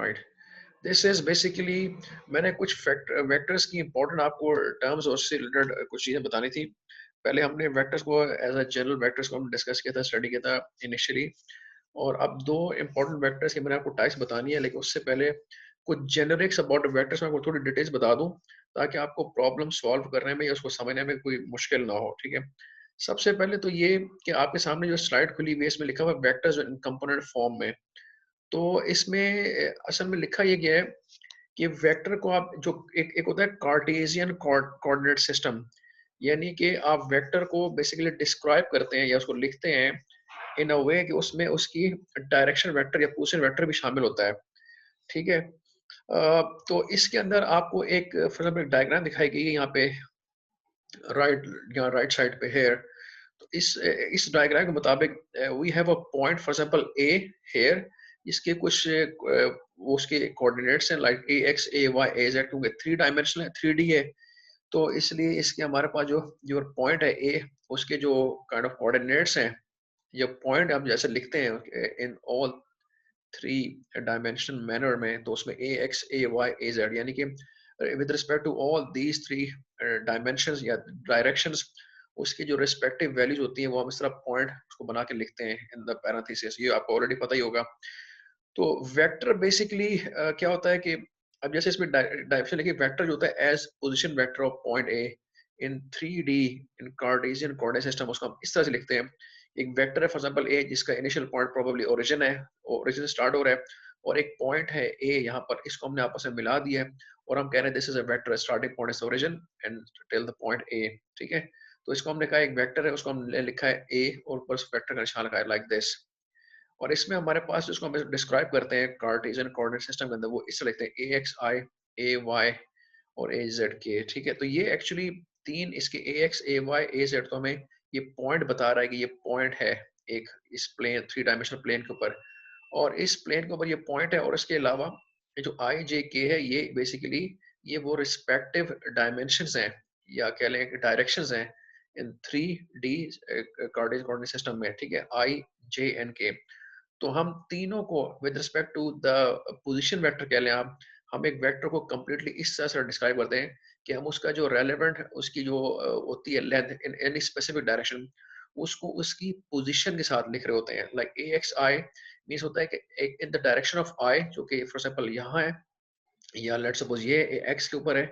Right. This is basically मैंने कुछ vectors की इंपॉर्टेंट आपको टर्म्स और उससे रिलेटेड कुछ चीजें बतानी थी। पहले हमने वेक्टर्स को एज अ जनरल वेक्टर्स को हम डिस्कस किया था, स्टडी किया था इनिशियली। और अब दो इंपॉर्टेंट वेक्टर्स की मैंने आपको टाइप्स बतानी है, लेकिन उससे पहले कुछ जेनरिक्स अबाउट वेक्टर्स में आपको थोड़ी डिटेल्स बता दूं, ताकि आपको प्रॉब्लम सॉल्व करने में या उसको समझने में कोई मुश्किल ना हो। ठीक है, सबसे पहले तो ये कि आपके सामने जो स्लाइड खुली हुई है इसमें लिखा हुआ है वेक्टर्स इन कंपोनेंट फॉर्म में। तो इसमें असल में लिखा ये गया है कि वेक्टर को आप जो एक होता है कार्टेशियन कोऑर्डिनेट सिस्टम, यानी कि आप वेक्टर को बेसिकली डिस्क्राइब करते हैं या उसको लिखते हैं इन अ वे कि उसमें उसकी डायरेक्शन वेक्टर या पोजीशन वेक्टर भी शामिल होता है। ठीक है, तो इसके अंदर आपको एक फॉर एग्जांपल एक डायग्राम दिखाई गई है यहाँ पे, राइट, यहाँ राइट साइड पे है। तो इस डायग्राम के मुताबिक we have a point for example A here, इसके कुछ वो उसके कोऑर्डिनेट्स हैं like A x A y A z, क्योंकि थ्री डायमेंशनल है, थ्री डी है। तो इसलिए इसके हमारे पास जो जो पॉइंट है ए, उसके जो काइंड ऑफ कोऑर्डिनेट्स हैं, ये पॉइंट हम जैसे लिखते हैं in all three dimension manner में, तो उसमें A x A y A z, यानी कि with respect to all these three dimensions या डायरेक्शंस, उसकी जो रिस्पेक्टिव वैल्यूज होती हैं वो हम इस तरह पॉइंट उसको बना के लिखते हैं इन द पैरेंथेसिस। ये आपको ऑलरेडी पता ही होगा। तो वेक्टर बेसिकली क्या होता है कि अब जैसे इसमें डायरेक्शन लिखी, वेक्टर जो होता है as position vector of point A in 3D in Cartesian coordinate system, उसको हम इस तरह से लिखते हैं। एक वेक्टर है फॉर एग्जांपल ए, जिसका इनिशियल पॉइंट प्रोबेबली ओरिजिन है, ओरिजिन से स्टार्ट हो रहा है, और एक पॉइंट है ए यहाँ पर, इसको हमने आपस में मिला दिया है और हम कह रहे हैं this is a vector, starting point is origin and till the point A. ठीक है, तो इसको हमने कहा एक वेक्टर है, उसको हमने लिखा है ए और ऊपर वेक्टर का निशान लगा है लाइक दिस। और इसमें हमारे पास जिसको हम डिस्क्राइब करते हैं कार्टेशियन कोऑर्डिनेट सिस्टम के अंदर, वो इससे लिखते हैं ए एक्स आई ए वाई और ए जेड के। ठीक है, तो ये एक्चुअली तीन इसके ए एक्स ए वाई ए जेड, तो हमें ये पॉइंट बता रहा है कि ये पॉइंट है एक इस प्लेन थ्री डायमेंशनल प्लेन के ऊपर, और इस प्लेन के ऊपर ये पॉइंट है। और इसके अलावा ये जो आई जे के है, ये बेसिकली ये वो रिस्पेक्टिव डायमेंशंस हैं या कह लें डायरेक्शंस हैं in three D Cartesian coordinate system में। ठीक है, आई जे एन के। तो हम तीनों को with respect to the position vector कह लें आप, हम एक वेक्टर को कंप्लीटली इस तरह से डिस्क्राइब करते हैं कि हम उसका जो रेलेवेंट उसकी जो होती है length in any specific direction, उसको उसकी पोजीशन के साथ लिख रहे होते हैं। Like A x I means होता है कि इन द डायरेक्शन ऑफ आई, जो कि फॉर एग्जांपल यहाँ है, या लेट्स सपोज ये एक्स के ऊपर है,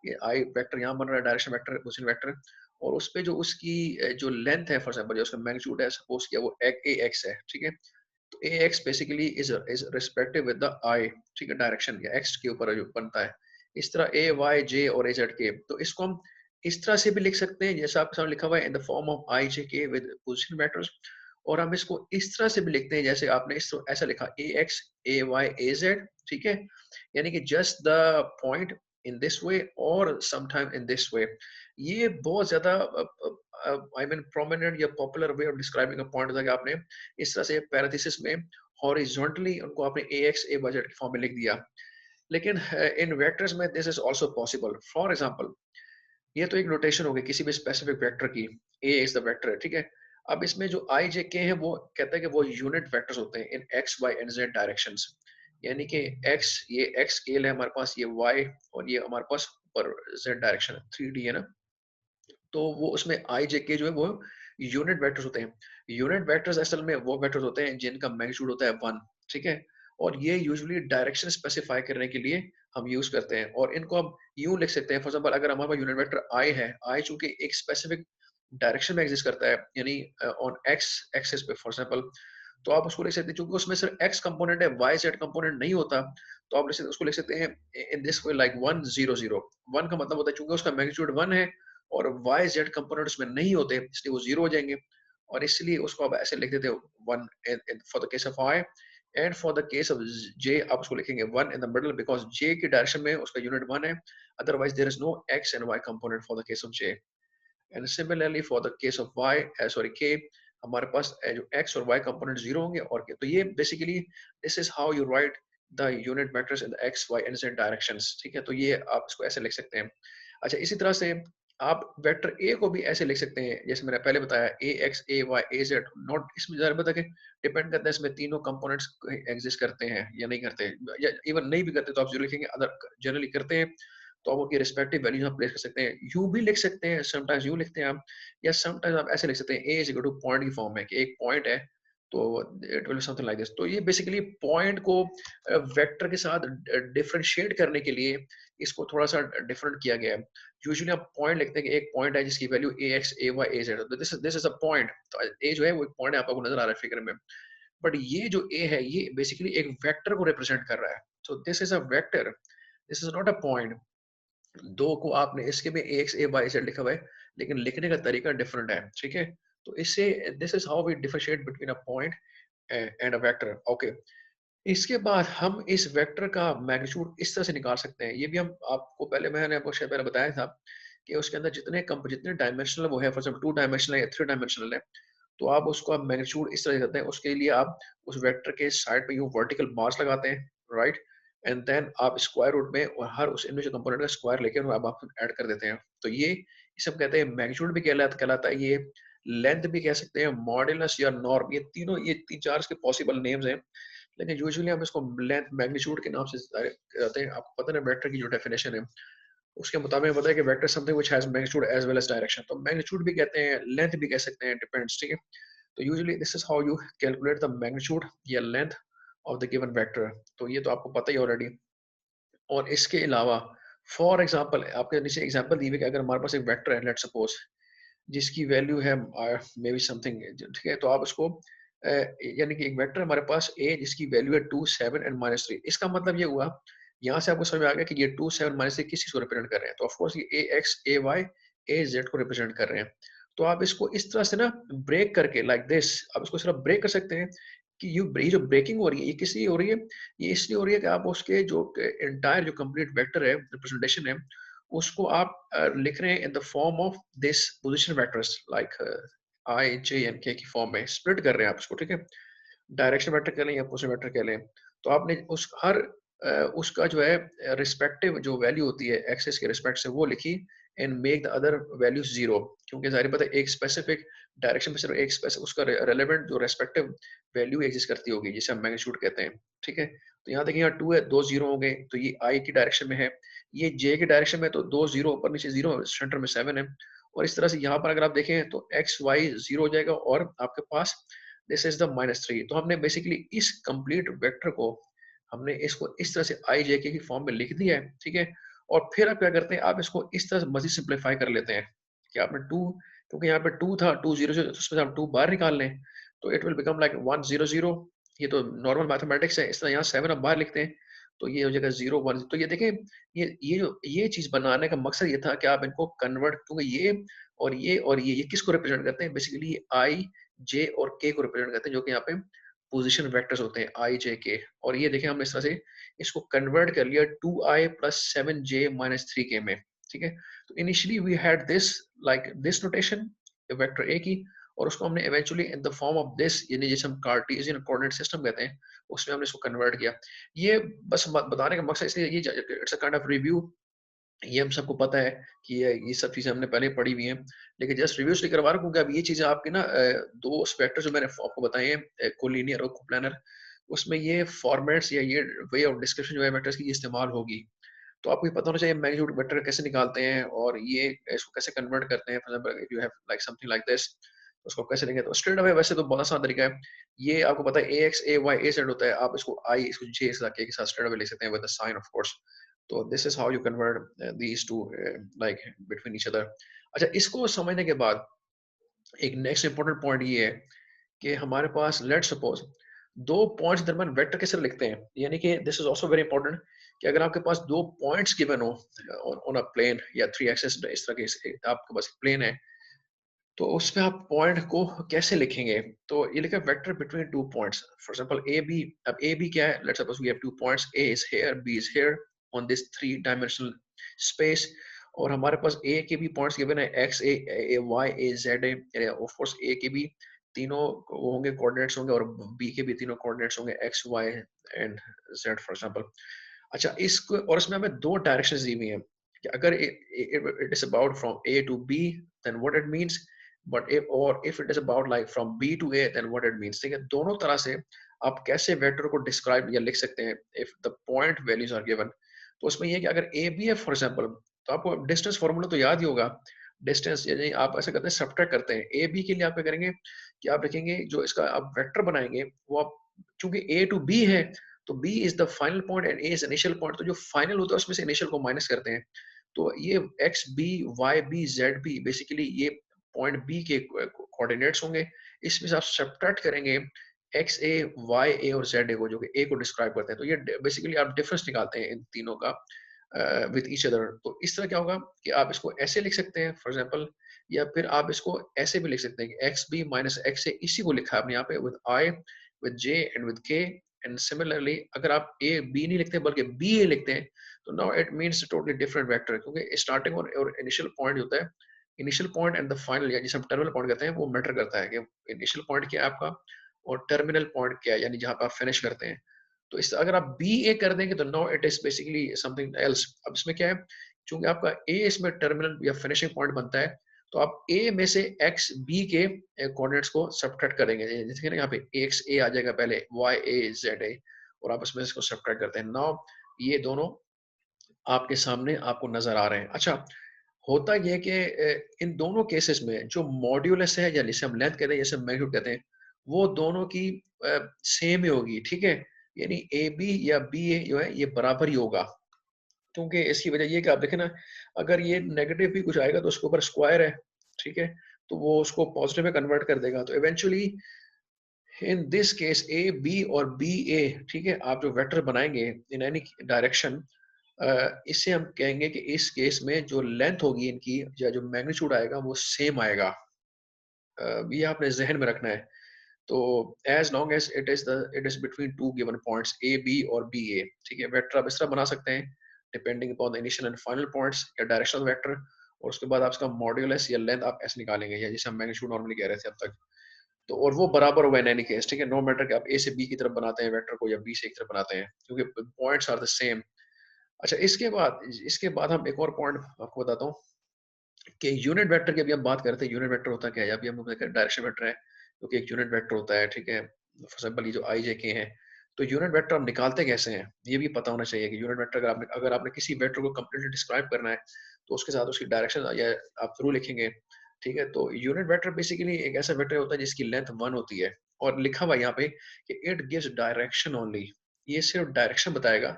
ये आई वेक्टर यहाँ बन रहा है, डायरेक्शन वेक्टर पोजीशन वेक्टर, और उस पे जो उसकी जो लेंथ है फॉर एग्जांपल, जो उसका मैग्नीट्यूड है, सपोज किया वो ए एक्स है। ठीक है, तो ax basically is respective with the i, ठीक है, डायरेक्शन या x के ऊपर जो बनता है। इस तरह a y j और a z के, तो इसको हम इस तरह से भी लिख सकते हैं जैसा आपके सामने लिखा हुआ है इन the form of i j k with position vectors, और हम इसको इस तरह से भी लिखते हैं जैसे आपने इस ऐसा लिखा a x a y a z। ठीक है, यानी कि just the point in this way और समटाइम इन दिस वे। ये बहुत ज्यादा आई मीन प्रोमिनेंट या popular way of describing a point होता है कि आपने इस तरह से पैरेंथेसिस में हॉरिजॉन्टली उनको आपने ए एक्स ए वाई जेड के फॉर्म में लिख दिया। लेकिन इन वेक्टर्स में this is also possible. For example, ये तो एक नोटेशन हो गई किसी भी स्पेसिफिक वेक्टर की, ए इज द वेक्टर है। ठीक है, अब इसमें जो आई जे के है वो कहता है कि वो यूनिट वेक्टर्स होते हैं in x y and z directions, यानी कि एक्स, ये एक्स स्केल है हमारे पास, ये वाई और ये हमारे पास ऊपर जेड डायरेक्शन है, थ्री डी है ना। तो वो उसमें आई जे के जो है वो यूनिट वेक्टर्स होते हैं। यूनिट वेक्टर्स असल में वो वेक्टर्स होते हैं जिनका मैग्नीट्यूड होता है वन। ठीक है, और ये यूजुअली डायरेक्शन स्पेसिफाई करने के लिए हम यूज करते हैं, और इनको हम यूं लिख सकते हैं। फॉर एग्जांपल, अगर हमारे पास यूनिट वेक्टर आई है, आई चूंकि एक स्पेसिफिक डायरेक्शन में एग्जिस्ट करता है, यानी ऑन एक्स एक्सिस पे फॉर एग्जांपल, तो आप उसको लिख सकते हैं चूंकि उसमें सिर्फ एक्स कंपोनेंट है, वाई जेड कंपोनेंट नहीं होता, तो आप उसको लिख सकते हैं in this way like one zero zero. One का मतलब होता है चूंकि उसका मैग्नीट्यूड वन है और वाई जेड कंपोनेंट उसमें नहीं होते, इसलिए वो जीरो हो जाएंगे, और इसलिए उसको आप ऐसे लिख देते हो one for the case of i, and for the case of j आप उसको लिखेंगे one in the middle, because j की डायरेक्शन में उसका यूनिट वन है, otherwise there is no x and y component for the case of j. And similarly for the case of y, sorry k, हमारे पास जो x और Y component zero होंगे और k, तो ये basically this is how you write the unit vectors in the x y and z directions. ठीक है, तो ये आप इसको ऐसे लिख सकते हैं। अच्छा, इसी तरह से आप वेक्टर ए को भी ऐसे लिख सकते हैं जैसे मैंने पहले बताया a x A y A z not, इसमें ज़रा बता के डिपेंड करता है इसमें तीनों कंपोनेंट्स एग्जिस्ट करते हैं या नहीं करते, या इवन नहीं भी करते तो आप जरूर लिखेंगे, अदर जनरली करते हैं तो आप उनकी रिस्पेक्टिव वैल्यूज आप प्लेस कर सकते हैं। यू भी लिख सकते हैं, समटाइम्स यू लिखते हैं आप, या समटाइम्स आप ऐसे लिख सकते हैं ए इज इक्वल टू पॉइंट की फॉर्म में कि एक पॉइंट है तो it will something like this. तो ये बेसिकली पॉइंट को वेक्टर के साथ डिफरेंशिएट करने के लिए इसको थोड़ा सा डिफरेंट किया गया है। यूजुअली आप पॉइंट लिखते हैं कि एक पॉइंट है जिसकी वैल्यू ए एक्स ए वाई ए जेड, तो दिस इज अ पॉइंट, तो ए जो है वो एक पॉइंट है आपको नजर आ रहा है फिगर में, बट ये जो ए है ये बेसिकली एक वेक्टर को रिप्रेजेंट कर रहा है, तो this is a vector, this is not a point. दो को आपने इसके में ए एक्स ए वाई जेड लिखा हुआ है लेकिन लिखने का तरीका डिफरेंट है, ठीक है। तो इससे this is how we differentiate between a point and a vector, okay. इसके बाद हम इस वेक्टर का मैग्नीट्यूड इस तरह से निकाल सकते हैं, ये भी हम आपको पहले मैंने आपको शायद पहले बताया था कि उसके अंदर जितने डायमेंशनल वो है, फॉर एग्जांपल 2 डायमेंशनल है या 3 डायमेंशनल है, तो आप उसको आप मैग्नीट्यूड इस तरह से करते हैं, उसके लिए आप उस वेक्टर के साइड पे यूं वर्टिकल बार्स लगाते हैं, राइट, एंड देन आप स्क्वायर रूट में और हर उस इनमें से कंपोनेंट का स्क्वायर लेके और अब आप ऐड कर देते हैं, तो ये इसे हम कहते हैं मैग्नीट्यूड भी कहलाता है ये, लेंथ भी कह सकते हैं, मॉड्यूलस या नॉर्म, ये तीनों ये तीन चार इसके पॉसिबल नेम्स हैं, लेकिन यूजुअली हम इसको लेंथ मैग्नीट्यूड के नाम से कहते हैं। आपको पता है वेक्टर की जो डेफिनेशन है उसके मुताबिक पता है कि vector something which has magnitude as well as direction, तो मैग्नीट्यूड भी कहते हैं, लेंथ भी कह सकते हैं, डिपेंड्स, ठीक है। तो usually this is how you calculate the magnitude या length of the given vector, तो ये तो आपको पता ही ऑलरेडी। और इसके अलावा फॉर एग्जांपल आपके नीचे एग्जांपल दी हुई कि अगर हमारे पास एक वेक्टर है लेट्स सपोज जिसकी वैल्यू है मे बी समथिंग, ठीक है, तो आप उसको यानी कि एक वेक्टर हमारे पास ए जिसकी वैल्यू है 2 7 एंड -3, इसका मतलब ये हुआ यहाँ से आपको समझ में आ गया कि ये 2 7 -3 किस चीज को रिप्रेजेंट कर रहे हैं, तो ऑफ कोर्स ये ए एक्स ए वाई ए जेड को रिप्रेजेंट कर रहे हैं। तो आप इसको इस तरह से ना ब्रेक करके लाइक दिस आप इसको सिर्फ ब्रेक कर सकते हैं कि ये जो ब्रेकिंग हो रही है ये किस लिए हो रही है, ये इसलिए हो रही है कि आप उसके जो एंटायर जो कंप्लीट वेक्टर है रिप्रेजेंटेशन है उसको आप लिख रहे हैं in the form of this position vectors like i j and k की फॉर्म में स्प्लिट कर रहे हैं आप इसको, ठीक है। डायरेक्शन वेक्टर कह लें या पोजीशन वेक्टर कह लें, तो आपने उस हर उसका जो है रिस्पेक्टिव जो वैल्यू होती है एक्सिस के रिस्पेक्ट से वो लिखी and make the other values zero, क्योंकि जाहिर बात है एक स्पेसिफिक डायरेक्शन में सिर्फ एक स्पेसिफिक उसका रेलेवेंट जो रेस्पेक्टिव वैल्यू एग्जिस्ट करती होगी जिसे हम मैग्नीट्यूड कहते हैं, ठीक है। तो यहाँ देखिए यहाँ 2 है, दो जीरो हो गए, तो ये आई की डायरेक्शन में है, ये जे की डायरेक्शन में, तो दो जीरो ऊपर नीचे जीरो, सेंटर में 7 है, और इस तरह से यहाँ पर अगर आप देखें तो एक्स वाई जीरो हो जाएगा और आपके पास दिस इज द -3। तो हमने बेसिकली इस कंप्लीट वेक्टर को हमने इसको इस तरह से आई जे के की फॉर्म में लिख दिया है, ठीक है। और फिर आप क्या करते हैं, आप इसको इस तरह से मजीद सिंप्लीफाई कर लेते हैं कि आपने टू, क्योंकि यहाँ पे टू था, टू जीरो से उसमें से हम टू बाहर निकाल लें तो इट विल बिकम लाइक 100, ये तो नॉर्मल मैथमेटिक्स है, इस तरह यहाँ 7 आप बाहर लिखते हैं तो ये हो जाएगा 0 1। तो ये देखें, ये चीज बनाने का मकसद ये था कि आप इनको कन्वर्ट, क्योंकि ये किसको रिप्रेजेंट करते हैं, बेसिकली आई जे और के को रिप्रेजेंट करते हैं, जो कि यहाँ पे पोजीशन वेक्टर्स होते हैं आई जे के। और ये देखें हमने इस तरह से इसको कन्वर्ट कर लिया 2i + 7j - 3k में, ठीक है। तो initially we had this like this notation vector A की, और उसको हमने eventually in the form of this यानी जिसे हम कार्टेशियन कोऑर्डिनेट सिस्टम कहते हैं उसमें हमने इसको कन्वर्ट किया। ये बस बताने का मकसद इसलिए ये it's a kind of review, ये हम सबको पता है कि ये सब चीज़ें हमने पहले पढ़ी हुई हैं, लेकिन जस्ट रिव्यू इसलिए करवा रहा हूँ क्योंकि अब ये चीज़ें आपकी ना 2 वेक्टर जो मैंने आपको बताए हैं कोलिनियर और कोप्लानर, उसमें ये फॉर्मेट्स या ये वे ऑफ डिस्क्रिप्शन जो है वेक्टर्स की इस्तेमाल होगी। तो आपको ये पता होना चाहिए मैग्नीट्यूड वेक्टर कैसे निकालते हैं और ये इसको कैसे कन्वर्ट करते हैं, for example if you have like something like this, उसको कैसे लेंगे, तो स्ट्रेट अवे वैसे तो बहुत आसान तरीका है, ये आपको पता है ए एक्स ए वाई ए सेट होता है, आप इसको आई इसको जे के साथ स्ट्रेट अवे ले सकते हैं with the sign of course. तो this is how you convert these to like between each other. अच्छा, इसको समझने के बाद एक नेक्स्ट इंपॉर्टेंट पॉइंट ये है कि हमारे पास लेट सपोज दो पॉइंट्स दरमियान वेक्टर कैसे लिखते हैं, यानी कि this is also very important कि अगर आपके पास दो पॉइंट्स गिवन हो ऑन अ प्लेन या थ्री एक्सिस, इस तरह के आपके पास प्लेन है, तो उसमें आप पॉइंट को कैसे लिखेंगे, तो ये लिखा vector between two points, for example A B. अब ए बी क्या है, let's suppose we have two points, A is here B is here on this three dimensional space, और हमारे पास ए के भी पॉइंट्स गिवन है एक्स ए y ए z है, ऑफ कोर्स ए के भी तीनों वो होंगे कोऑर्डिनेट्स होंगे और बी के भी तीनों कोऑर्डिनेट्स होंगे x y and z for example. अच्छा, इसको और इसमें हमें दो डायरेक्शंस दी हुई हैं कि अगर it is about from A to B, then what it means, but if it is about like from B to A, then what it means. ठीक है, दोनों तरह से आप कैसे वेक्टर को डिस्क्राइब या लिख सकते हैं if the point values are given. तो उसमें ये है कि अगर ए बी है फॉर एग्जाम्पल, तो आपको डिस्टेंस फॉर्मूला तो याद ही होगा। डिस्टेंस यानी आप ऐसे करते हैं, सब्ट्रैक्ट करते हैं। ए बी के लिए आप क्या करेंगे कि आप लिखेंगे जो इसका आप वेक्टर बनाएंगे वो आप, चूंकि ए टू बी है तो B is the final point and A is initial point, तो जो फाइनल होता है उसमें से इनिशियल को माइनस करते हैं। तो ये x B y B z B basically ये पॉइंट बी के कोऑर्डिनेट्स होंगे। इसमें से आप सब्ट्रैक्ट करेंगे एक्स ए वाई ए और जेड ए को, जो कि ए को डिस्क्राइब करते हैं। तो ये बेसिकली आप डिफरेंस निकालते हैं इन तीनों का विद ईच अदर। तो इस तरह क्या होगा कि आप इसको ऐसे लिख सकते हैं फॉर एग्जांपल, या फिर आप इसको ऐसे भी लिख सकते हैं कि एक्स बी माइनस एक्स ए, इसी को लिखा है आपने यहाँ पे with I with J and with के। एंड सिमिलरली अगर आप ए बी नहीं लिखते बल्कि बी ए लिखते हैं, तो now it means totally different vector, क्योंकि स्टार्टिंग और इनिशियल पॉइंट होता है, initial point and the final, या जिसे हम टर्मिनल पॉइंट कहते हैं, वो मैटर करता है कि इनिशियल पॉइंट क्या है आपका और टर्मिनल पॉइंट क्या है, यानी जहां पर आप फिनिश करते हैं। तो इस अगर आप बी ए कर देंगे तो no it is basically something else. अब इसमें क्या है, चूंकि आपका ए इसमें टर्मिनल या फिनिशिंग पॉइंट बनता है, तो आप ए में से एक्स बी के कोऑर्डिनेट्स को सब्ट्रैक्ट करेंगे। जैसे कि यहाँ पे एक्स ए आ जाएगा पहले, वाई ए जेड ए, और आप इसमें इसको सब्ट्रैक्ट करते हैं। नाउ ये दोनों आपके सामने आपको नजर आ रहे हैं। अच्छा, होता यह है कि इन दोनों केसेस में जो मॉड्यूलस है या जिसे हम लेंथ कहते हैं, जैसे मैग्नीट्यूड कहते हैं, वो दोनों की सेम ही होगी। ठीक है, यानी ए बी या बी ए जो है ये बराबर ही होगा। क्योंकि इसकी वजह ये कि आप देखें ना, अगर ये नेगेटिव भी कुछ आएगा तो उसके ऊपर स्क्वायर है, ठीक है, तो वो उसको पॉजिटिव में कन्वर्ट कर देगा। तो eventually in this case A B और बी ए, ठीक है, आप जो वेक्टर बनाएंगे इन एनी डायरेक्शन, इससे हम कहेंगे कि इस केस में जो लेंथ होगी इनकी या जो मैग्नीट्यूड आएगा वो सेम आएगा। ये आपने जहन में रखना है। तो as long as it is between two given points A B और बी ए, ठीक है, वेक्टर आप इस तरह बना सकते हैं depending upon the initial and final points या डायरेक्शनल वेक्टर, और उसके बाद आप इसका मॉड्यूलस या लेंथ आप ऐसे निकालेंगे, या जिसे हम मैग्नीट्यूड नॉर्मली कह रहे थे अब तक। तो और वो बराबर होगा इन एनी केस, ठीक है, नो मैटर कि आप ए से बी की तरफ बनाते हैं वेक्टर को या बी से एक तरफ बनाते हैं, क्योंकि पॉइंट्स आर द सेम। अच्छा, इसके बाद हम एक और पॉइंट आपको बताता हूँ कि यूनिट वेक्टर की अभी हम बात कर रहे थे। यूनिट वेक्टर होता क्या है, अभी हम डायरेक्शन वेक्टर है, क्योंकि एक यूनिट वेक्टर होता है, ठीक है, फॉर एग्जांपल ये जो आई जे के हैं। तो यूनिट वेक्टर हम निकालते कैसे हैं, ये भी पता होना चाहिए कि यूनिट वेक्टर अगर आपने किसी वेक्टर को कंप्लीटली डिस्क्राइब करना है, तो उसके साथ उसकी डायरेक्शन या आप थ्रू लिखेंगे। ठीक है, तो यूनिट वेक्टर बेसिकली एक ऐसा वेक्टर होता है जिसकी लेंथ 1 होती है, और लिखा हुआ यहाँ पे कि इट गिव्स डायरेक्शन ओनली। ये सिर्फ डायरेक्शन बताएगा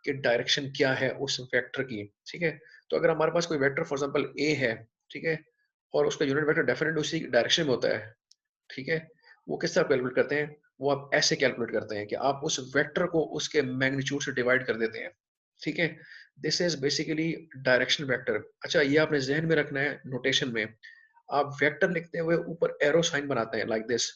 कि डायरेक्शन क्या है उस वेक्टर की। ठीक है, तो अगर हमारे पास कोई वेक्टर फॉर एग्जांपल ए है, ठीक है, और उसका यूनिट वेक्टर डेफिनेटली उसी डायरेक्शन में होता है, ठीक है, वो किस तरह कैलकुलेट करते हैं, वो आप ऐसे कैलकुलेट करते हैं कि आप उस वेक्टर को उसके मैग्नीट्यूड से डिवाइड कर देते हैं। ठीक है, this is basically direction vector. अच्छा, ये आपने जहन में रखना है नोटेशन में। आप वेक्टर लिखते हुए ऊपर एरो साइन बनाते हैं लाइक दिस।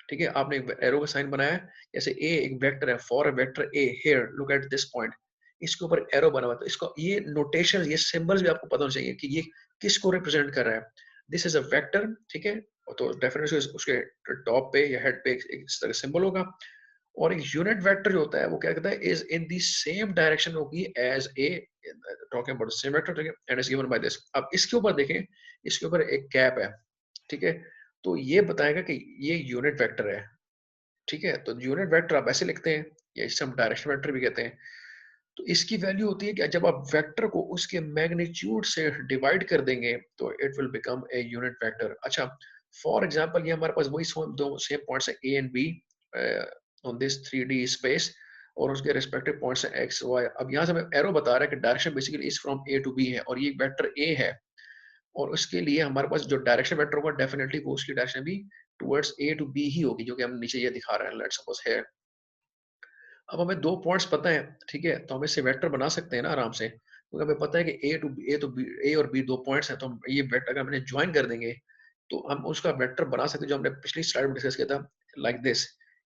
ठीक है, आपने एक एरो का साइन बनाया है, जैसे ए एक वेक्टर है, for a vector A here look at this point, इसके ऊपर एरो बना हुआ है। तो इसको ये नोटेशन, ये सिंबल्स भी आपको पता होना चाहिए कि ये किसको रिप्रेजेंट कर रहा है। दिस इज अ वेक्टर, ठीक है, तो डेफिनेटली उसके टॉप पे या हेड पे इस तरह सिंबल होगा। और एक यूनिट वेक्टर जो होता है वो क्या कहता है, is in the same direction होगी as a, talking about same vector, ठीक है, and is given by this. अब इसके ऊपर देखें, इसके ऊपर एक कैप है, ठीक है, तो ये बताएगा कि ये यूनिट वेक्टर है। ठीक है, तो यूनिट वेक्टर आप ऐसे लिखते हैं, या इसे हम डायरेक्शन वेक्टर भी कहते हैं। तो इसकी वैल्यू होती है कि जब आप वेक्टर को उसके मैग्नीट्यूड से डिवाइड कर देंगे तो it will become a unit vector. अच्छा, फॉर एग्जांपल ये हमारे पास वही दो सेम पॉइंट्स है A and B on this 3D space, और उसके रिस्पेक्टिव पॉइंट्स है एक्स वाई। अब यहाँ से हमें एरो बता रहा है कि direction basically is from A to B है, और ये वेक्टर ए है, और उसके लिए हमारे पास जो डायरेक्शन वेक्टर होगा डेफिनेटली वो उसकी डायरेक्शन भी टुवर्ड्स ए टू बी ही होगी, जो कि हम नीचे ये दिखा रहे हैं, लेट्स सपोज है। अब हमें दो पॉइंट्स पता है, ठीक है, तो हम इससे वेक्टर बना सकते हैं ना आराम से, क्योंकि हमें पता है कि ए और बी दो पॉइंट्स हैं, तो हम ये वेक्टर अगर हमने ज्वाइन कर देंगे तो हम उसका वेक्टर बना सकते हैं, जो हमने पिछली स्लाइड में डिस्कस किया था लाइक दिस।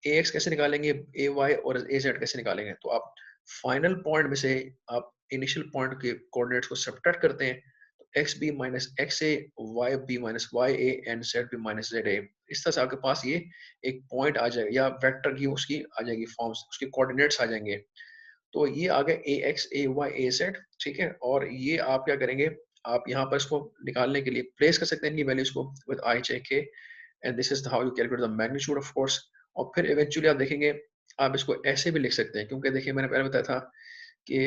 ए एक्स कैसे निकालेंगे, ए वाई और ए जेड कैसे निकालेंगे, तो आप फाइनल पॉइंट में से आप इनिशियल पॉइंट के कोऑर्डिनेट्स को सब्ट्रैक्ट करते हैं, तो x B minus x A, y B minus y A and z B minus z A. इस तरह से आपके पास ये एक पॉइंट आ जाएगा, या वेक्टर की उसकी आ जाएगी फॉर्म्स, उसके कोऑर्डिनेट्स आ जाएंगे। तो ये आ गया ए एक्स ए वाई ए जेड, ठीक है। और ये आप क्या करेंगे, आप यहाँ पर इसको निकालने के लिए प्लेस कर सकते हैं इनकी वैल्यूज को विद आई जे के, and this is how you calculate the magnitude of course. और फिर इवेंचुअली आप देखेंगे, आप इसको ऐसे भी लिख सकते हैं, क्योंकि देखिए मैंने पहले बताया था कि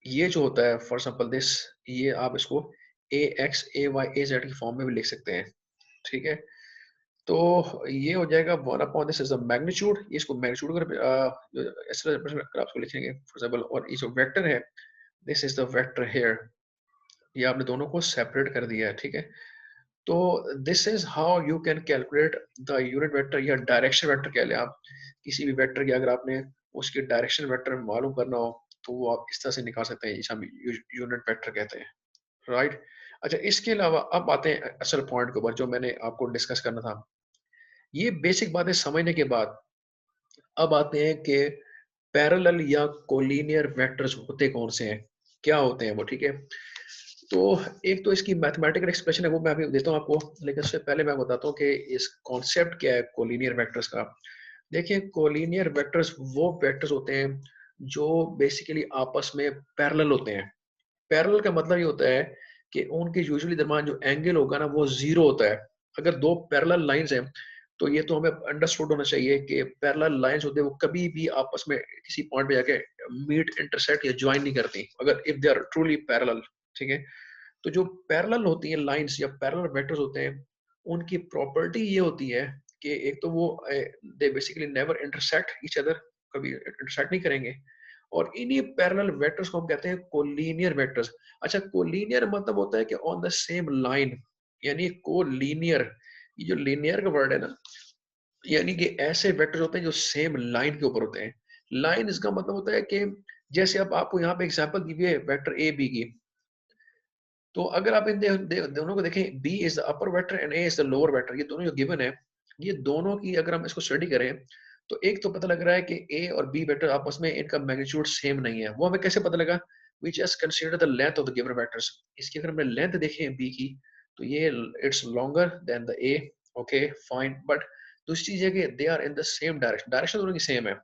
ये जो होता है फॉर एग्जाम्पल दिस, ये आप इसको ए एक्स ए वाई ए जेड की फॉर्म में भी लिख सकते हैं, ठीक है। तो ये हो जाएगा 1 upon this is the magnitude. इसको मैग्नीट्यूड अगर इस तरह अगर आप इसको लिखेंगे फॉर एग्जाम्पल, और ये जो वेक्टर है, this is the vector here, ये आपने दोनों को सेपरेट कर दिया है, ठीक है। तो this is how you can calculate the unit vector या डायरेक्शन वेक्टर कह लें आप। किसी भी वेक्टर की अगर आपने उसकी डायरेक्शन वेक्टर मालूम करना हो, तो वो आप इस तरह से निकाल सकते हैं, जिसे हम यूनिट वेक्टर कहते हैं, राइट। अच्छा, इसके अलावा अब आते हैं असल पॉइंट के ऊपर जो मैंने आपको डिस्कस करना था। ये बेसिक बातें समझने के बाद अब आते हैं कि पैरेलल या कोलिनियर वेक्टर्स होते कौन से हैं, क्या होते हैं वो, ठीक है। तो एक तो इसकी मैथमेटिकल एक्सप्रेशन है, वो मैं अभी देता हूँ आपको, लेकिन उससे पहले मैं बताता हूँ कि इस कॉन्सेप्ट क्या है कोलिनियर वेक्टर्स का। देखिए, कोलिनियर वेक्टर्स वो वेक्टर्स होते हैं जो बेसिकली आपस में पैरेलल होते हैं। पैरेलल का मतलब ये होता है कि उनके यूजुअली दरमियान जो एंगल होगा ना वो जीरो होता है। अगर दो पैरेलल लाइंस हैं, तो ये तो हमें अंडरस्टूड होना चाहिए कि पैरेलल लाइंस होते हैं वो कभी भी आपस में किसी पॉइंट पे जाके मीट, इंटरसेक्ट या ज्वाइन नहीं करती, अगर if they are truly parallel, ठीक है। तो जो पैरेलल होती हैं लाइंस या पैरेलल वेक्टर्स होते हैं, उनकी प्रॉपर्टी ये होती है कि एक तो वो they basically never intersect each other, कभी इंटरसेक्ट नहीं करेंगे। और इन्हीं पैरेलल वेक्टर्स को हम कहते हैं कोलिनियर वेक्टर्स। अच्छा, कोलिनियर मतलब होता है कि ऑन द सेम लाइन, यानी कोलिनियर, ये जो लीनियर का वर्ड है ना, यानी कि ऐसे वेक्टर्स होते हैं जो सेम लाइन के ऊपर होते हैं। लाइन इसका मतलब होता है कि जैसे अब आपको यहाँ पे एग्जांपल दी हुई है वेक्टर ए बी की, तो अगर आप इन दोनों को देखें, B is the upper vector and A is the lower vector, ये दोनों जो गिवन है, ये दोनों की अगर हम इसको स्टडी करें, तो एक तो पता लग रहा है कि ए और बी वेक्टर आपस में इनका मैग्नीट्यूड सेम नहीं है। वो हमें कैसे पता लगा? We just consider the length of the given vectors. इसकी अगर हमने लेंथ देखें बी की, तो ये it's longer than the A, okay fine. But दूसरी चीज है कि they are in the same direction, direction दोनों की सेम है।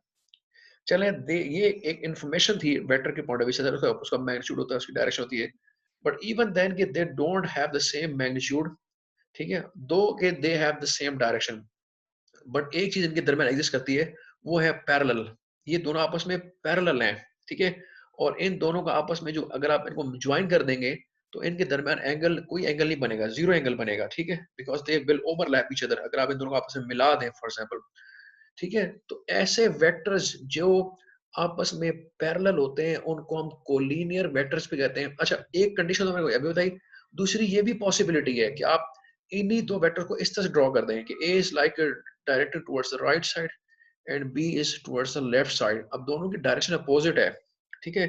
चले दे, ये एक इन्फॉर्मेशन थी वेक्टर के पॉइंट ऑफ व्यू से, उसका मैग्नीट्यूड होता है, उसकी डायरेक्शन होती है। बट इवन देन के दे don't have the same magnitude, ठीक है, दो के they have the same direction. But एक चीज इनके दरमियान एग्जिस्ट करती है, वो है पैरेलल। ये दोनों आपस में पैरेलल हैं, ठीक है। और इन दोनों का आपस में जो अगर आप इनको ज्वाइन कर देंगे, तो इनके दरमियान एंगल, कोई एंगल नहीं बनेगा, जीरो एंगल बनेगा, ठीक है, because they will overlap each other. अगर आप इन दोनों को आपस में मिला दें फॉर एग्जाम्पल, ठीक है, तो ऐसे वेक्टर्स जो आपस में पैरेलल होते हैं उनको हम कोलिनियर वेक्टर्स भी कहते हैं। अच्छा, एक कंडीशन तो मैंने अभी बताई, दूसरी ये भी पॉसिबिलिटी है कि आप इन्हीं दो वेक्टर को इस तरह से ड्रॉ कर दें कि a is like directed towards the right side and B is towards the left side. अब दोनों की डायरेक्शन अपोजिट है, ठीक है।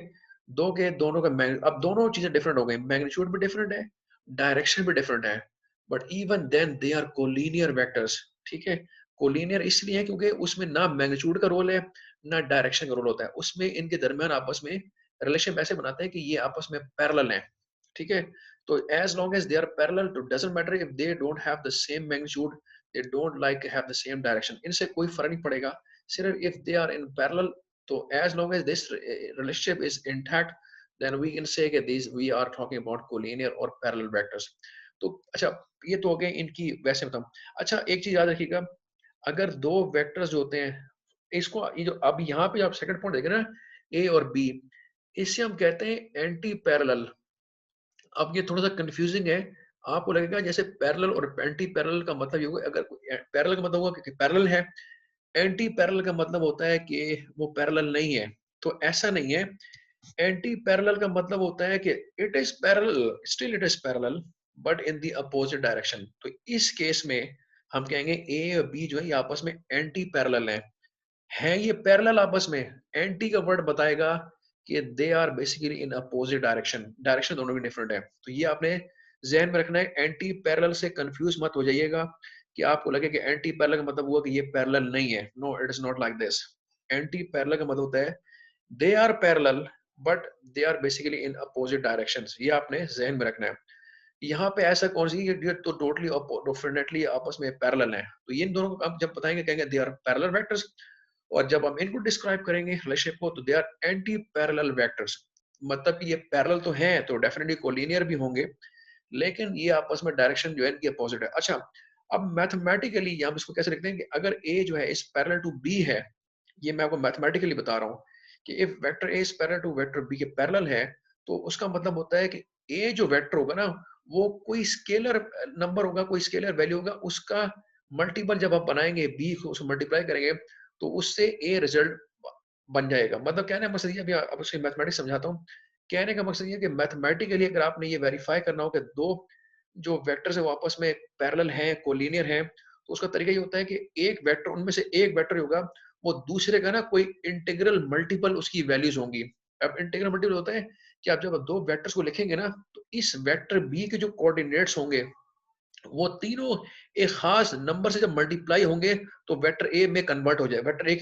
दो के दोनों का अब दोनों चीजें डिफरेंट हो गई, मैग्नीट्यूड भी डिफरेंट है, डायरेक्शन भी डिफरेंट है, but even then they are collinear vectors, ठीक है। कोलिनियर इसलिए है क्योंकि उसमें ना मैग्नीट्यूड का रोल है, ना डायरेक्शन का रोल होता है, उसमें इनके दरमियान आपस में रिलेशन ऐसे बनाते हैं कि ये आपस में पैरेलल हैं, ठीक है। तो as long as they are parallel, तो doesn't matter if they don't have the same magnitude, they don't like have the same direction, इनसे कोई फर्क नहीं पड़ेगा। सिर्फ if they are in parallel, तो as long as this relationship is intact, then we can say that these we are talking about collinear or parallel vectors। तो अच्छा, ये तो हो गए इनकी वैसे बताऊं। अच्छा, एक चीज याद रखिएगा, अगर दो वेक्टर्स जो होते हैं, इसको ये जो अब यहाँ पे आप सेकंड पॉइंट देखें ना, ए और बी, इससे हम कहते हैं एंटी पैरेलल। अब ये थोड़ा सा कंफ्यूजिंग है, आपको लगेगा जैसे पैरेलल और एंटी पैरेलल का मतलब ये होगा, अगर पैरेलल का मतलब होगा कि पैरेलल है, एंटी पैरेलल का मतलब होता है कि वो पैरेलल नहीं है। तो ऐसा नहीं है, एंटी पैरेलल का मतलब होता है कि it is parallel, still it is parallel, but in the opposite direction. तो इस केस में हम कहेंगे ए और बी जो है ये आपस में एंटी पैरेलल हैं ये पैरेलल आपस में। एंटी का वर्ड बताएगा कि they are basically in opposite direction, direction दोनों की डिफरेंट है। तो ये आपने जहन में रखना है, एंटी पैरेलल से कंफ्यूज मत हो जाइएगा कि आपको लगे कि एंटी पैरेलल का मतलब हुआ कि ये पैरेलल नहीं है। No, it is not like this. Anti parallel का मतलब होता है they are parallel, but they are basically in opposite directions. ये आपने जहन में रखना है। यहाँ पे ऐसा कौन सी ये तो टोटली डेफिनेटली आपस में पैरेलल है। तो ये इन दोनों को आप जब बताएंगे कहेंगे दे आर पैरेलल वेक्टर्स, और जब हम इनको डिस्क्राइब करेंगे रिलेशनशिप को, तो they are anti parallel vectors. मतलब कि ये पैरेलल तो हैं, तो डेफिनेटली कोलिनियर भी होंगे, लेकिन ये आपस में डायरेक्शन जो है इनकी अपोजिट है। अच्छा, अब मैथमेटिकली हम इसको कैसे लिखते हैं कि अगर ए जो है इस पैरेलल टू बी है, ये मैं आपको मैथमेटिकली बता रहा हूँ कि if vector A is parallel to vector B के पैरेलल है, तो उसका मतलब होता है कि ए जो वेक्टर होगा ना, वो कोई स्केलर नंबर होगा, कोई स्केलर वैल्यू होगा, उसका मल्टीपल जब आप बनाएंगे बी को, उसको मल्टीप्लाई करेंगे, तो उससे ए रिजल्ट बन जाएगा। मतलब कहने का मकसद ये, अभी अब उसकी मैथमेटिक्स समझाता हूँ। कहने का मकसद ये है कि मैथमेटिकली अगर आपने ये वेरीफाई करना हो कि दो जो वेक्टर्स है वो आपस में पैरेलल हैं, कोलिनियर हैं, तो उसका तरीका ये होता है कि एक वेक्टर, उनमें से एक वेक्टर होगा, वो दूसरे का ना कोई इंटीग्रल मल्टीपल उसकी वैल्यूज होंगी। अब इंटीग्रल मल्टीपल होता है कि आप जब दो वेक्टर्स को लिखेंगे ना, तो इस वेक्टर बी के जो कोऑर्डिनेट्स होंगे, वो तीनों एक खास नंबर से जब मल्टीप्लाई होंगे, तो वेक्टर ए में कन्वर्ट हो जाएगा, वेक्टर ए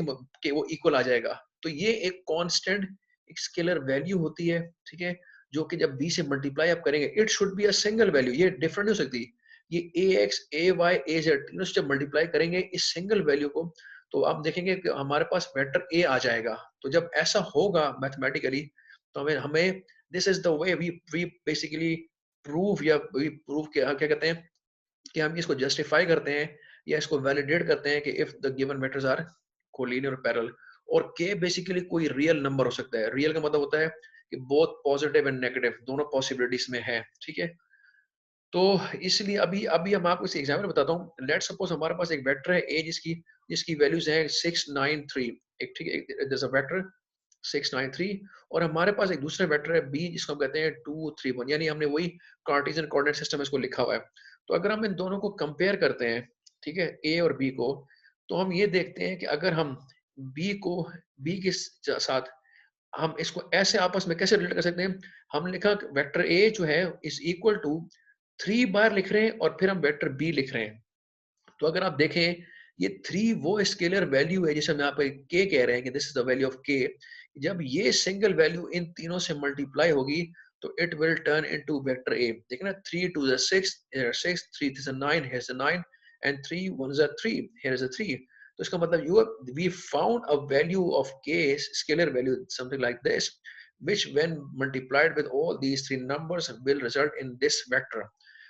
के वो इक्वल आ जाएगा। तो ये एक कांस्टेंट, एक स्केलर वैल्यू होती है, ठीक है, जो कि जब बी से मल्टीप्लाई आप करेंगे, it should be a single value, ये डिफरेंट हो सकती। ये ए एक्स, ए वाई, ए जेड तीनों से जब मल्टीप्लाई करेंगे इस सिंगल वैल्यू को, तो आप देखेंगे कि हमारे पास वेक्टर ए आ जाएगा। तो जब ऐसा होगा मैथमेटिकली, तो हमें हमें this is the way we basically prove, या वी प्रूव क्या क्या कहते हैं कि हम इसको जस्टिफाई करते हैं या इसको वैलिडेट करते हैं कि if the given matters are collinear parallel. और के बेसिकली कोई रियल नंबर हो सकता है। रियल का मतलब होता है कि बोथ पॉजिटिव एंड नेगेटिव दोनों पॉसिबिलिटीज में है, ठीक है। तो इसलिए अभी अभी हम आपको इस एग्जाम्पल बताता हूँ। लेट्स सपोज हमारे पास एक वेक्टर है ए, जिसकी जिसकी वैल्यूज है 693, एक ठीक है, there's a वेक्टर 693, और हमारे पास एक दूसरा वेक्टर है बी, जिसको हम कहते हैं 231, यानी हमने वही कार्टेशियन कोऑर्डिनेट सिस्टम इसको लिखा हुआ है। तो अगर हम इन दोनों को कंपेयर करते हैं, ठीक है, ए और बी को, तो हम ये देखते हैं कि अगर हम बी को बी के साथ हम इसको ऐसे आपस में कैसे रिलेट कर सकते हैं। हम लिखा वेक्टर ए जो है इज इक्वल टू 3 बार लिख रहे हैं, और फिर हम वेक्टर बी लिख रहे हैं। तो अगर आप देखें, ये 3 वो स्केलर वैल्यू है जिसे हम यहाँ पे के कह रहे हैं कि this is the value of के। जब ये सिंगल वैल्यू इन तीनों से मल्टीप्लाई होगी, तो it will turn into vector A. देखना, 3 2 is 6, here is 6, 3 is 9, here is a 9, and 3 1 is a 3, here is a 3। तो इसका मतलब we found a value of k, scalar value something like this, which when multiplied with all these three numbers will result in this vector।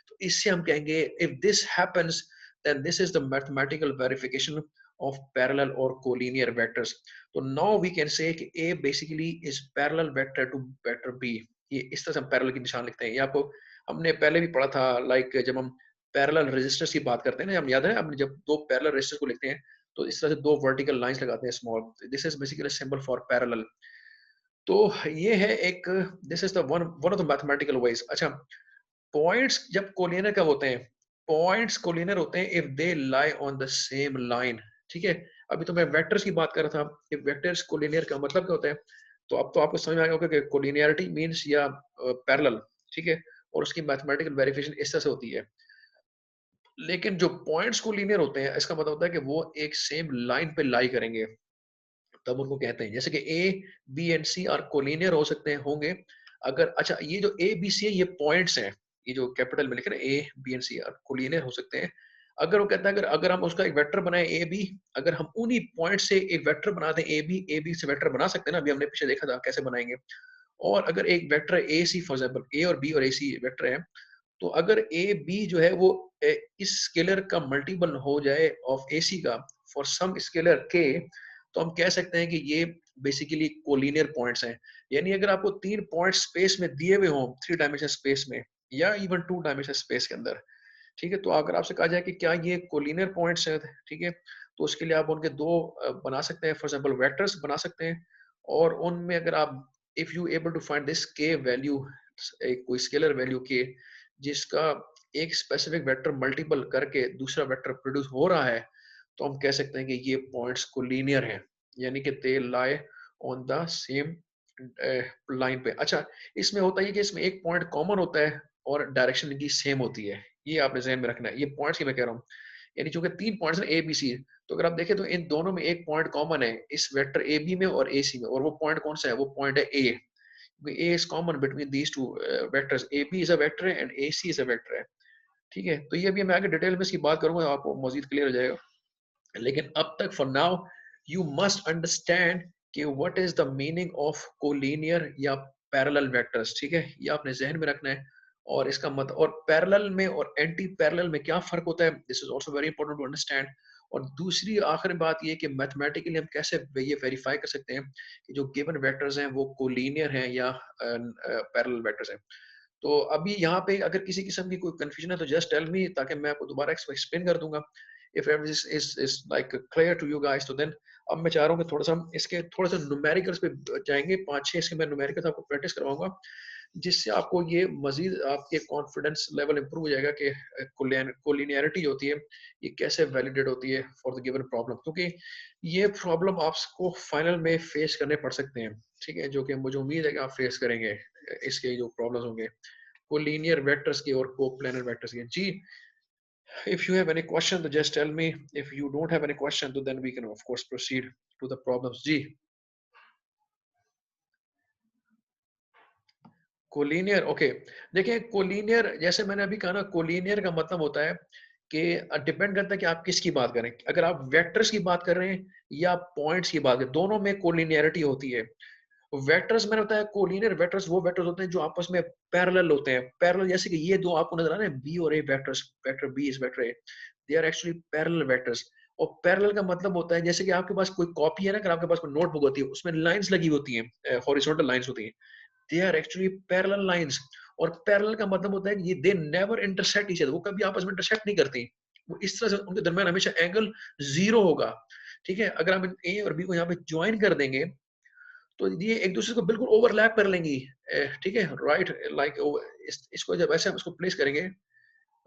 तो इससे हम कहेंगे if this happens, then this is the mathematical verification of parallel or collinear vectors। तो now we can say कि A basically is parallel vector to vector B। ये इस तरह से हम parallel की निशान लिखते हैं। ये आपको हमने पहले भी पढ़ा था, लाइक जब हम parallel resistors की बात करते हैं ना, हम याद है हमने जब दो parallel resistors को लिखते हैं, तो इस तरह से दो vertical lines लगाते हैं small। This is basically a symbol for parallel। तो ये है एक, this is the one of the mathematical ways। अच्छा, पॉइंट्स जब कोलिनियर कब होते हैं? पॉइंट्स कोलिनियर होते हैं if they lie on the same line, ठीक है। अभी तो मैं वेक्टर्स की बात कर रहा था, इफ वेक्टर्स कोलिनियर का मतलब क्या होता है। तो अब तो आपको समझ में आ गया होगा कि कोलिनियरिटी मींस या पैरेलल, ठीक है, और उसकी मैथमेटिकल वेरिफिकेशन इस तरह से होती है। लेकिन जो पॉइंट्स कोलिनियर होते हैं, इसका मतलब होता है कि वो एक सेम लाइन पे लाई करेंगे, तब उनको कहते हैं। जैसे कि A B and C are collinear हो सकते हैं, होंगे अगर, अच्छा ये जो ए बी सी है ये पॉइंट्स हैं, ये जो कैपिटल में लिखे ना A B and C are collinear हो सकते हैं। अगर वो कहता है अगर अगर हम उसका एक वेक्टर बनाए ए बी, अगर हम उन्हीं पॉइंट से एक वेक्टर बनाते हैं ए बी से वेक्टर बना सकते हैं ना, अभी हमने पीछे देखा था कैसे बनाएंगे। और अगर एक vector a c, for example a और बी और ए सी वेक्टर है, तो अगर ए बी जो है वो इस स्केलर का मल्टीपल हो जाए ऑफ ए सी का फॉर सम स्केलर के, तो हम कह सकते हैं कि ये बेसिकली कोलिनियर पॉइंट्स हैं। यानी अगर आपको 3 पॉइंट स्पेस में दिए हुए हों, 3 डायमेंशन स्पेस में, या इवन 2 डायमेंशन स्पेस के अंदर, ठीक है, तो अगर आपसे कहा जाए कि क्या ये कोलिनियर पॉइंट्स हैं, ठीक है, तो उसके लिए आप उनके दो बना सकते हैं, फॉर एग्जाम्पल वेक्टर्स बना सकते हैं। और उनमें अगर आप, if you able to find this k value, एक कोई स्केलर वैल्यू के, जिसका एक स्पेसिफिक वेक्टर मल्टीपल करके दूसरा वेक्टर प्रोड्यूस हो रहा है, तो हम कह सकते हैं कि ये पॉइंट्स कोलिनियर हैं, यानी कि they lie on the same line पे। अच्छा, इसमें होता है कि इसमें एक पॉइंट कॉमन होता है और डायरेक्शन इनकी सेम होती है। ये आपने ज़हन में रखना है। ये पॉइंट्स की मैं कह रहा हूँ, यानी चूंकि 3 पॉइंट्स हैं ए बी सी, तो अगर आप देखें तो इन दोनों में एक पॉइंट कॉमन है, इस वेक्टर ए बी में और ए सी में, और वो पॉइंट कौन सा है? वो पॉइंट है a. A is common between these two vectors, a b is a vector है and a c is a vector है, ठीक है। तो ये अभी मैं आगे डिटेल में इसकी बात करूंगा, आपको मजीद क्लियर हो जाएगा। लेकिन अब तक for now you must understand कि what is the meaning of collinear या पैरेलल वेक्टर्स, ठीक है, ये आपने जहन में रखना है। और इसका मत और पैरेलल में और एंटी पैरेलल में क्या फर्क होता है, this is also very important to understand. और दूसरी आखिरी बात ये कि मैथमेटिकली हम कैसे ये वेरीफाई कर सकते हैं कि जो गिवन वेक्टर्स हैं वो कोलिनियर हैं या पैरेलल वेक्टर्स हैं। तो अभी यहाँ पे अगर किसी किस्म की कोई कंफ्यूजन है तो जस्ट टेल मी, ताकि मैं आपको दोबारा एक्सप्लेन कर दूंगा। If everything is like clear to you guys, तो देन अब मैं चाह रहा हूँ कि थोड़ा सा हम इसके थोड़ा सा न्यूमेरिकल्स पे जाएंगे, 5-6 इसके मैं न्यूमेरिकल्स आपको प्रैक्टिस करवाऊंगा, जिससे आपको ये मजीद आपके कॉन्फिडेंस लेवल इंप्रूव हो जाएगा कि कोलिनियरिटी होती है ये कैसे वैलिडेट होती है फॉर द गिवन प्रॉब्लम, क्योंकि ये प्रॉब्लम आपको फाइनल में फेस करने पड़ सकते हैं, ठीक है, जो कि मुझे उम्मीद है कि आप फेस करेंगे इसके जो प्रॉब्लम्स होंगे कोलिनियर वेक्टर्स की और कोप्लेनर वेक्टर्स की। जी, if you have any question, तो just tell me. If you don't have any question, तो then we can of course proceed to the problems. जी, कोलिनियर, ओके। देखिए कोलिनियर, जैसे मैंने अभी कहा ना, कोलिनियर का मतलब होता है कि डिपेंड करता है कि आप किसकी बात करें। अगर आप वेक्टर्स की बात कर रहे हैं या पॉइंट्स की बात करें, दोनों में कोलिनियरिटी होती है। वेक्टर्स मैंने बताया, कोलिनियर वेक्टर्स वो वेक्टर्स होते हैं जो आपस में पैरेलल होते हैं। पैरेलल जैसे कि ये दो आपको नजर आ रहे हैं, बी और a vectors, vector b is vector a, they are actually parallel vectors. और पैरेलल का मतलब होता है जैसे कि आपके पास कोई कॉपी है ना, अगर आपके पास कोई नोटबुक होती है उसमें लाइंस लगी होती हैं, हॉरिजॉन्टल लाइंस होती हैं, they are actually parallel lines. और पैरेलल का मतलब होता है कि ये they never intersect each other, वो कभी आपस में इंटरसेक्ट नहीं करती। वो इस तरह से उनके दरमियान हमेशा एंगल जीरो होगा, ठीक है। अगर हम ए और बी को यहाँ पे ज्वाइन कर देंगे तो ये एक दूसरे को बिल्कुल ओवरलैप कर लेंगी, ठीक है, राइट, लाइक इसको जब ऐसे हम इसको प्लेस करेंगे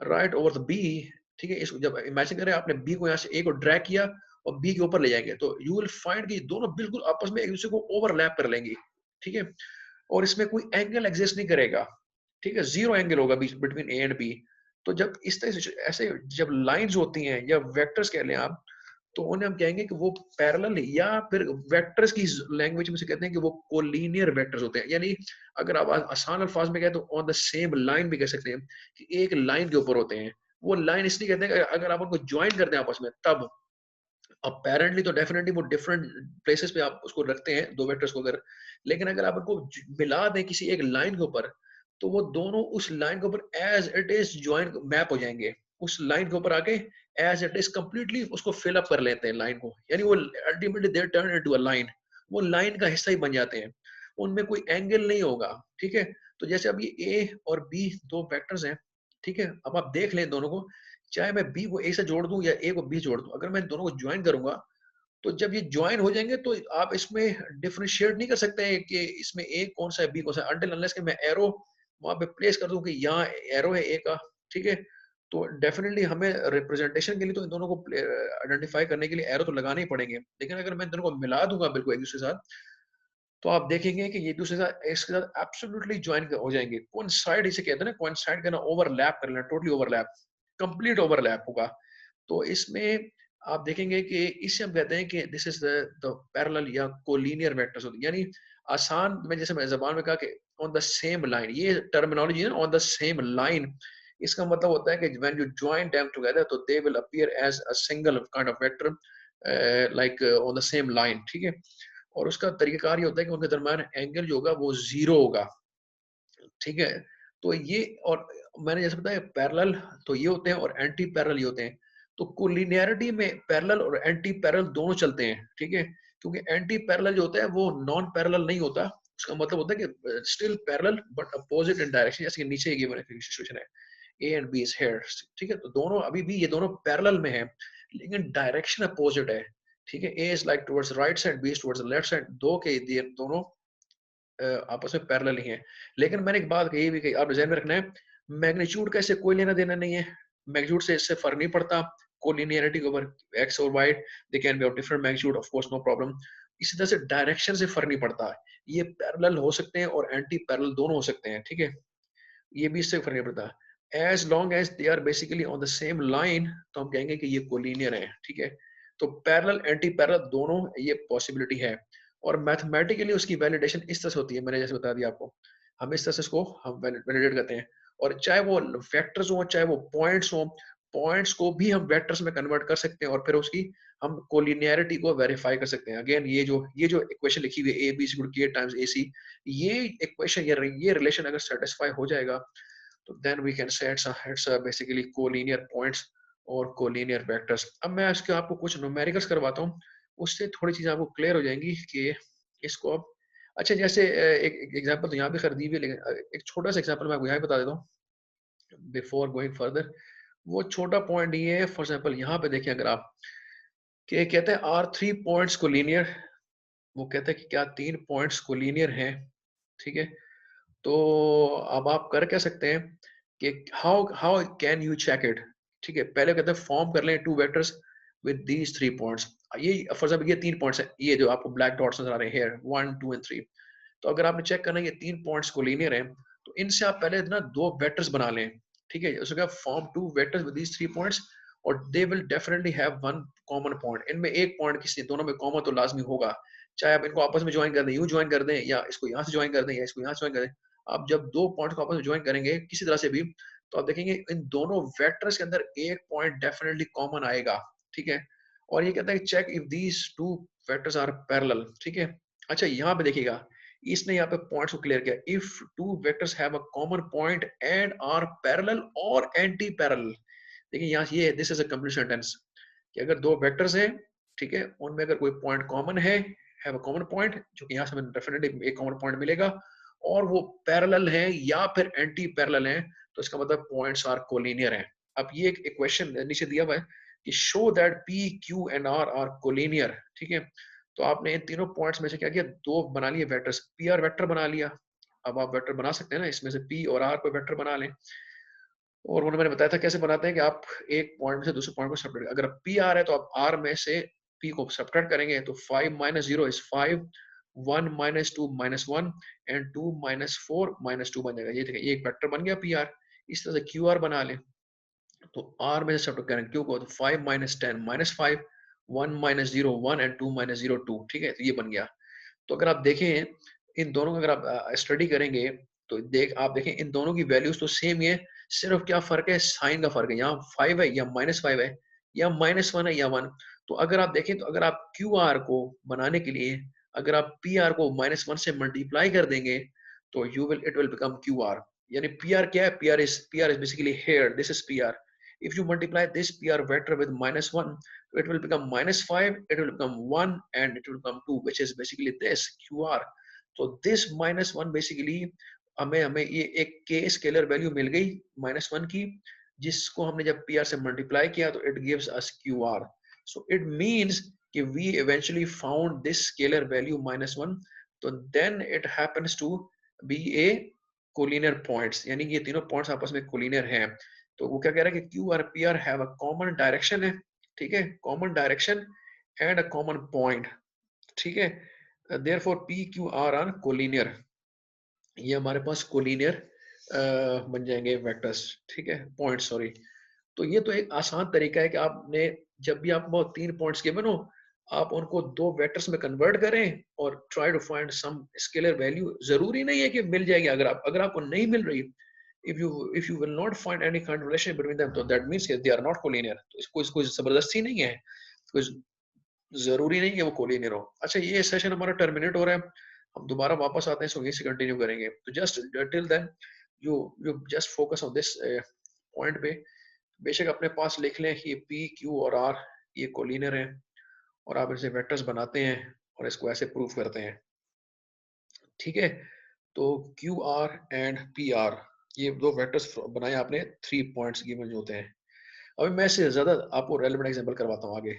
राइट ओवर द बी, ठीक है, इसको जब इमेजिन करें आपने बी को यहाँ से ए को ड्रैग किया और बी के ऊपर ले जाएंगे, तो यू विल फाइंड कि दोनों बिल्कुल आपस में एक दूसरे को ओवरलैप कर लेंगी, ठीक है। और इसमें कोई एंगल एग्जिस्ट नहीं करेगा, ठीक है, जीरो एंगल होगा बिटवीन ए एंड बी। तो जब इस तरह से ऐसे जब लाइंस होती हैं या वेक्टर्स कह लें आप, तो उन्हें हम कहेंगे कि वो पैरेलल, या फिर वेक्टर्स की लैंग्वेज में से कहते हैं कि वो कोलिनियर वेक्टर्स होते हैं। यानी अगर आप आसान अल्फाज में कहें तो ऑन द सेम लाइन भी कह सकते हैं कि एक लाइन के ऊपर होते हैं। वो लाइन इसलिए कहते हैं कि अगर आप उनको ज्वाइन करते हैं आपस में तब, अपेरेंटली तो डेफिनेटली वो डिफरेंट प्लेसेस पे आप उसको रखते हैं दो वेक्टर्स को अगर, लेकिन अगर आप उनको मिला दें किसी एक लाइन के ऊपर, तो वो दोनों उस लाइन के ऊपर as it is join map हो जाएंगे, उस लाइन के ऊपर आके एज इट इज कंप्लीटली उसको फिल अप कर लेते हैं लाइन को, यानी वो ultimately they turn into a line, वो लाइन का हिस्सा ही बन जाते हैं, उनमें कोई एंगल नहीं होगा, ठीक है। तो जैसे अब ये ए और बी दो वेक्टर्स हैं, ठीक है, अब आप देख लें दोनों को, चाहे मैं बी को ए से जोड़ दूं या ए को बी जोड़ दूं, अगर मैं दोनों को ज्वाइन करूंगा तो जब ये ज्वाइन हो जाएंगे तो आप इसमें डिफरेंशिएट नहीं कर सकते हैं कि इसमें ए कौन सा है बी कौन सा है, अनटिल अनलेस कि मैं एरो वहां पे प्लेस कर दूं कि यहाँ एरो है ए का, ठीक है। तो डेफिनेटली हमें रिप्रेजेंटेशन के लिए तो इन दोनों को आइडेंटिफाई करने के लिए एरो तो लगाने ही पड़ेंगे, लेकिन अगर मैं इन दोनों को मिला दूंगा बिल्कुल एक दूसरे के साथ, तो आप देखेंगे कि ये दूसरे साथ इसके साथ एब्सोल्युटली ज्वाइन हो जाएंगे। कोइंसाइड इसे कहते हैं ना, कोइंसाइड करना, ओवरलैप कर लेना, टोटली ओवरलैप, कंप्लीट ओवरलैप होगा। तो इसमें आप देखेंगे कि इसे हम कहते हैं कि दिस इज द पैरेलल या कोलिनियर वेक्टर्स होते हैं, यानी आसान में जैसे मैं जबान में कहा कि ऑन द सेम लाइन, ये टर्मिनोलॉजी है, ऑन द सेम लाइन, इसका मतलब होता है कि when you join them together तो they will appear as a single kind of vector, like on the same line, ठीक है। और उसका तरीकाकार ये होता है कि उनके दरमियान एंगल जो होगा वो जीरो होगा, ठीक है। तो ये, और मैंने जैसे बताया पैरेलल तो ये होते हैं और एंटी पैरेलल ये होते हैं। तो कोलिनियरिटी में पैरेलल और एंटी पैरेलल दोनों चलते हैं, ठीक है, क्योंकि एंटी पैरेलल जो होता है वो नॉन पैरेलल नहीं होता, उसका मतलब होता है कि still parallel but opposite in direction, जैसे कि नीचे गिवन सिचुएशन है A and B is here, ठीक है। तो दोनों अभी भी ये दोनों पैरेलल में है लेकिन डायरेक्शन अपोजिट है, ठीक है। A is like towards right side, b is towards left side, दो के दोनों आपस में पैरेलल ही हैं। लेकिन मैंने एक बात कही भी कही, आप ध्यान में रखना है, मैग्नीट्यूड का इससे कोई लेना देना नहीं है, मैग्नीट्यूड से इससे फर्क नहीं पड़ता। कोलिनियरिटी के ऊपर एक्स और y they can be of different magnitude, of course no problem. इसी तरह से डायरेक्शन से फर्क नहीं पड़ता है, ये पैरेलल हो सकते हैं और एंटी पैरेलल दोनों हो सकते हैं, ठीक है, ये भी इससे फर्क नहीं पड़ता। As long as they are basically on the same line तो हम कहेंगे कि ये कोलिनियर है, ठीक है। तो पैरेलल एंटी पैरेलल दोनों ये पॉसिबिलिटी है। और मैथमेटिकली उसकी वैलिडेशन इस तरह से होती है, मैंने जैसे बता दिया आपको, हम इस तरह से इसको हम वैलिडेट करते हैं। और चाहे वो वेक्टर्स हो चाहे वो पॉइंट्स हो, पॉइंट्स को भी हम वेक्टर्स में कन्वर्ट कर सकते हैं और फिर उसकी हम कोलिनियरिटी को वेरीफाई कर सकते हैं। अगेन ये जो इक्वेशन लिखी हुई है A B equal K times A C, ये इक्वेशन ये रिलेशन अगर सेटिस्फाई हो जाएगा तो then we can say it's basically collinear points और कोलिनियर वेक्टर्स। अब मैं इसके आपको कुछ न्यूमेरिकल्स करवाता हूँ, उससे थोड़ी चीजें आपको क्लियर हो जाएंगी कि इसको अब अच्छा जैसे एक एग्जांपल तो यहाँ भी कर दी हुई है, लेकिन एक छोटा सा एग्जांपल मैं आपको यहाँ भी बता देता हूँ बिफोर गोइंग फर्दर। वो छोटा पॉइंट ये है, फॉर एग्जांपल यहाँ पे देखिए अगर आप कि कहते हैं आर थ्री पॉइंट्स को लीनियर, वो कहते हैं कि क्या तीन पॉइंट्स को लीनियर हैं, ठीक है। तो अब आप कर क्या सकते हैं कि how how can you check it, ठीक है। पहले कहते हैं फॉर्म कर लें two vectors with these three points. ये फॉर एग्जांपल ये तीन पॉइंट्स हैं, ये जो आपको ब्लैक डॉट्स नजर आ रहे हैं हियर 1 2 एंड 3। तो अगर आपने चेक करना है ये तीन पॉइंट्स को लीनियर हैं, तो इनसे आप पहले ना दो वेक्टर्स बना लें, ठीक है। उसका form two vectors with these three points और they will definitely have one common point. इनमें एक पॉइंट किसी दोनों में कॉमन तो लाजमी होगा, चाहे आप इनको आपस में ज्वाइन कर दें, यूं ज्वाइन कर दें, या इसको यहाँ से ज्वाइन कर दें, या इसको यहाँ से ज्वाइन कर दें। आप जब दो पॉइंट को आपस में ज्वाइन करेंगे किसी तरह से भी, तो आप देखेंगे इन दोनों वेक्टर्स के अंदर एक पॉइंट डेफिनेटली कॉमन आएगा, ठीक है। और ये कहता है check if these two vectors are parallel, ठीक है। अच्छा यहाँ पे देखिएगा, इसने यहाँ पे पॉइंट्स को क्लियर किया, if two vectors have a common point and are parallel और एंटी पैरेलल। देखिए यहाँ ये this is a complete sentence कि अगर दो वेक्टर्स हैं, ठीक है, उनमें अगर कोई पॉइंट कॉमन है, हैव अ कॉमन पॉइंट, जो कि यहाँ से हमें डेफिनेटली एक कॉमन पॉइंट मिलेगा, और वो पैरेलल है या फिर एंटी पैरेलल है, तो इसका मतलब पॉइंट्स आर कोलिनियर हैं। अब ये एक इक्वेशन नीचे दिया हुआ है कि show that P Q and R collinear, ठीक है। तो आपने इन तीनों पॉइंट्स में से क्या किया, दो बना लिए वेक्टर्स, पी आर वेक्टर बना लिया। अब आप वेक्टर बना सकते हैं ना, इसमें से पी और आर को वेक्टर बना लें। और उन्होंने मैंने बताया था कैसे बनाते हैं कि आप एक पॉइंट में से दूसरे पॉइंट को सब्ट्रैक्ट, अगर पी आर है तो आप आर में से पी को सब्ट्रैक्ट करेंगे, तो 5 minus 0 is 5, 1 minus 2 minus 1 and 2 minus 4 minus 2 बन जाएगा। ये देखिए एक वेक्टर बन गया पी आर। इस तरह से क्यू आर बना लें, तो आर में से सब्ट्रैक्ट करेंगे क्यू को, तो 5 minus 10 minus 5, 1 minus 0 1 and 2 minus 0 2, ठीक है। तो ये बन गया। तो अगर आप देखें इन दोनों का, अगर आप स्टडी करेंगे तो आप देखें इन दोनों की वैल्यूज तो सेम ही है, सिर्फ क्या फर्क है, साइन का फर्क है। यहाँ 5 है या -5 है, या -1 है या 1। तो अगर आप देखें तो अगर आप क्यू आर को बनाने के लिए अगर आप पी आर को -1 से मल्टीप्लाई कर देंगे, तो it will become Q R. यानी पी आर क्या है, P R is basically here, this is P R. If you multiply this PR vector with -1, it will become -5, it will become 1, and it will become 2, which is basically this QR. So this -1 basically हमें हमें ये एक k scalar value मिल गई -1 की, जिसको हमने जब PR से मल्टीप्लाई किया तो it gives us QR. So it means कि we eventually found this scalar value -1, तो then it happens to be a collinear points, यानी कि ये तीनों पॉइंट्स आपस में collinear हैं। तो वो क्या कह रहा है कि Q R P R have a common direction है, ठीक है, common direction and a common point, ठीक है। Therefore P Q R are collinear, ये हमारे पास कोलिनियर बन जाएंगे वेक्टर्स, ठीक है, पॉइंट सॉरी। तो ये तो एक आसान तरीका है कि आपने जब भी आपको तीन पॉइंट्स गिवन हो, आप उनको दो वेक्टर्स में कन्वर्ट करें और try to find some scalar value. जरूरी नहीं है कि मिल जाएगी, अगर आपको नहीं मिल रही, if you will not find any kind of relation between them, तो that means they are not collinear। तो इसको जबरदस्ती नहीं है, कोई जरूरी नहीं है वो कोलिनियर हो। अच्छा ये सेशन हमारा टर्मिनेट हो रहा है, हम दोबारा वापस आते हैं, सो यहीं से कंटिन्यू करेंगे। तो just till then you you just focus on this point पे। बेशक अपने पास लिख लें कि पी क्यू और आर ये कोलिनियर है, और आप इसे वेक्टर्स बनाते हैं और इसको ऐसे प्रूव करते हैं, ठीक है। तो Q R and P R, ये दो वेक्टर्स बनाए आपने, 3 पॉइंट्स गिवन जो होते हैं। अभी मैं इससे ज्यादा आपको रेलेवेंट एग्जांपल करवाता हूँ आगे।